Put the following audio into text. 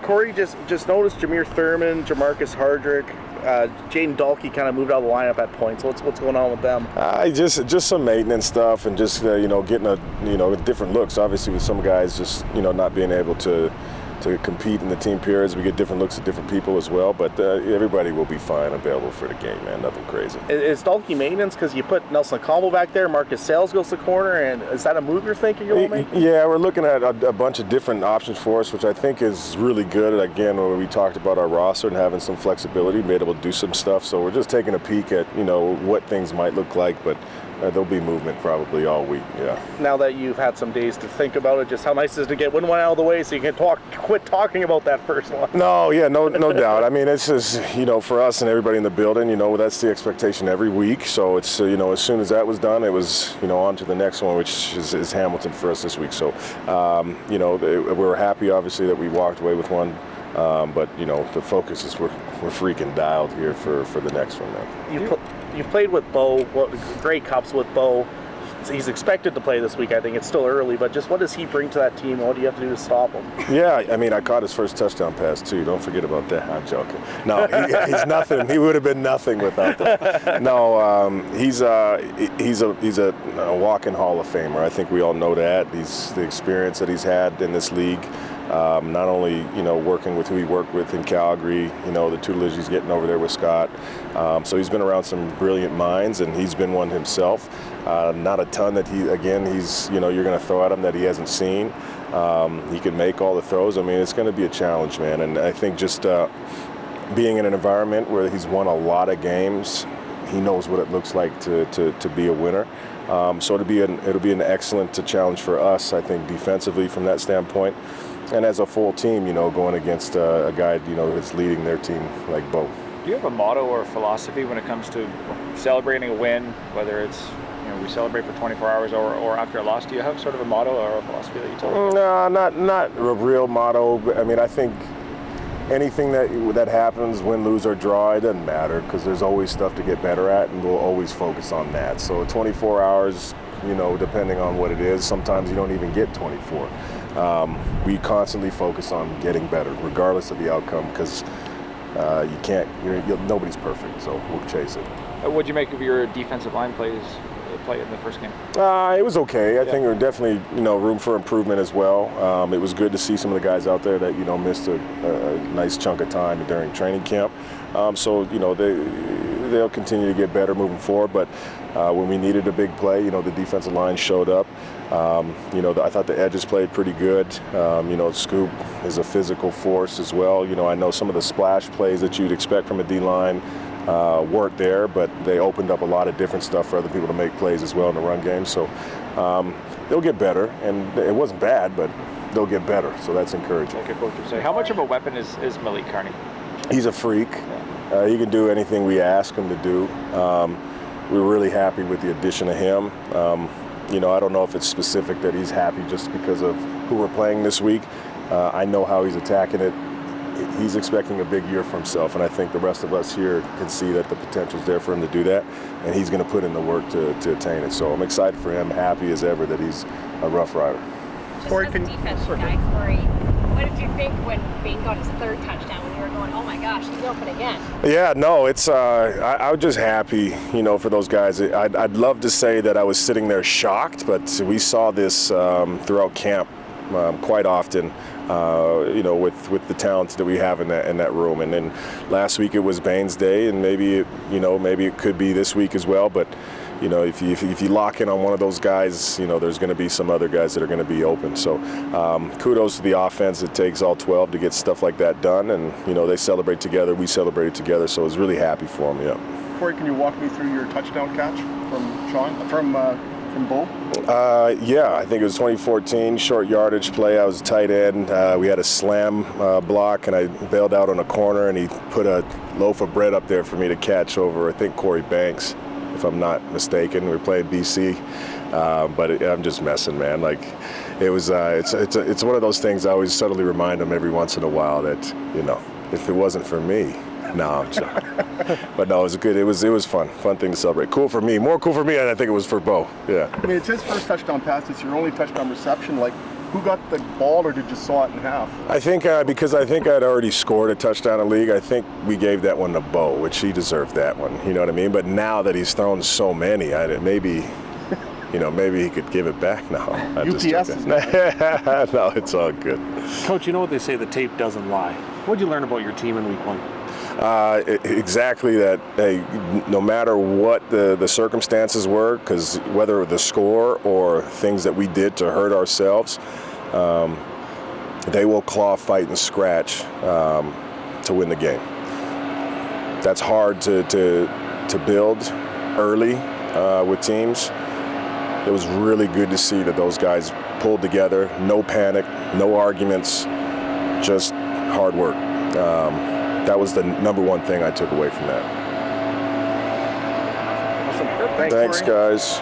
Corey, just noticed Jameer Thurman, Jamarcus Hardrick, Jaden Dahlke kind of moved out of the lineup at points. What's going on with them? Just some maintenance stuff and just getting different looks. Obviously, with some guys just not being able to compete in the team periods, we get different looks at different people as well. But everybody will be fine, available for the game, man. Nothing crazy. Is Dahlke maintenance because you put Nelson Combo back there, Marcus Sales goes to corner, and is that a move you're thinking you'll make? Yeah, we're looking at a bunch of different options for us, which I think is really good. Again, when we talked about our roster and having some flexibility, being able to do some stuff. So we're just taking a peek at what things might look like, but there'll be movement probably all week. Yeah. Now that you've had some days to think about it, just how nice is it to get one out of the way so you can quit talking about that first one? No doubt. I mean, it's just for us and everybody in the building, that's the expectation every week. So it's as soon as that was done, it was on to the next one, which is Hamilton for us this week. So we're happy obviously that we walked away with one. But the focus is we're freaking dialed here for the next one, man. You've played with Bo, great cups with Bo. He's expected to play this week. I think it's still early, but just what does he bring to that team? What do you have to do to stop him? Yeah, I mean, I caught his first touchdown pass too. Don't forget about that. I'm joking. No, he's nothing. He would have been nothing without that. No, he's a walking Hall of Famer. I think we all know that. The experience that he's had in this league. Not only working with who he worked with in Calgary, the tutelage he's getting over there with Scott. So he's been around some brilliant minds, and he's been one himself. Not a ton that he's you're going to throw at him that he hasn't seen. He can make all the throws. I mean, it's going to be a challenge, man. And I think just being in an environment where he's won a lot of games, he knows what it looks like to be a winner. So it'll be an excellent challenge for us, I think, defensively from that standpoint. And as a full team, going against a guy, that's leading their team like Bo. Do you have a motto or philosophy when it comes to celebrating a win, whether it's, we celebrate for 24 hours or after a loss? Do you have sort of a motto or a philosophy that you tell? No, not a real motto. I mean, I think anything that happens, win, lose, or draw, it doesn't matter because there's always stuff to get better at, and we'll always focus on that. So 24 hours, depending on what it is, sometimes you don't even get 24. We constantly focus on getting better, regardless of the outcome, because nobody's perfect, so we'll chase it. What'd you make of your defensive line play in the first game? It was okay. I think there were definitely room for improvement as well. It was good to see some of the guys out there that missed a nice chunk of time during training camp. So they'll continue to get better moving forward. But when we needed a big play, the defensive line showed up. I thought the edges played pretty good. Scoop is a physical force as well. I know some of the splash plays that you'd expect from a D-line weren't there, but they opened up a lot of different stuff for other people to make plays as well in the run game. So they'll get better, and it wasn't bad, but they'll get better. So that's encouraging. Like a coach would say. How much of a weapon is Malik Carney? He's a freak. He can do anything we ask him to do. We're really happy with the addition of him. I don't know if it's specific that he's happy just because of who we're playing this week. I know how he's attacking it. He's expecting a big year for himself, and I think the rest of us here can see that the potential's there for him to do that, and he's going to put in the work to attain it. So I'm excited for him, happy as ever that he's a Rough Rider. Just as a defensive guy, Corey, what did you think when Bane got his third touchdown, when you were going, oh my gosh, he's open again? Yeah, no, it's I was just happy, for those guys. I'd love to say that I was sitting there shocked, but we saw this throughout camp quite often. With the talents that we have in that room, and then last week it was Bane's day, and maybe it could be this week as well. But if you lock in on one of those guys, there's going to be some other guys that are going to be open. So kudos to the offense. It takes all 12 to get stuff like that done, and they celebrate together. We celebrated together, so I was really happy for them. Yeah. Corey, can you walk me through your touchdown catch from Shawn from Bo? Yeah, I think it was 2014, short yardage play. I was a tight end. We had a slam block, and I bailed out on a corner, and he put a loaf of bread up there for me to catch over, I think, Corey Banks, if I'm not mistaken. We were playing BC, but I'm just messing, man. Like, it was. It's one of those things I always subtly remind them every once in a while that if it wasn't for me. No, I'm sorry. But no, it was good. It was fun thing to celebrate. Cool for me, more cool for me than I think it was for Bo. Yeah. I mean, it's his first touchdown pass. It's your only touchdown reception. Like, Who got the ball, or did you saw it in half? I think because I think I'd already scored a touchdown in the league, I think we gave that one to Bo, which he deserved that one. You know what I mean? But now that he's thrown so many, maybe he could give it back now. UPS is No, it's all good. Coach, you know what they say, the tape doesn't lie. What did you learn about your team in week 1? Exactly that. Hey, no matter what the circumstances were, because whether the score or things that we did to hurt ourselves, they will claw, fight, and scratch to win the game. That's hard to build early with teams. It was really good to see that those guys pulled together. No panic, no arguments, just hard work. That was the number one thing I took away from that. Awesome. Thanks, guys.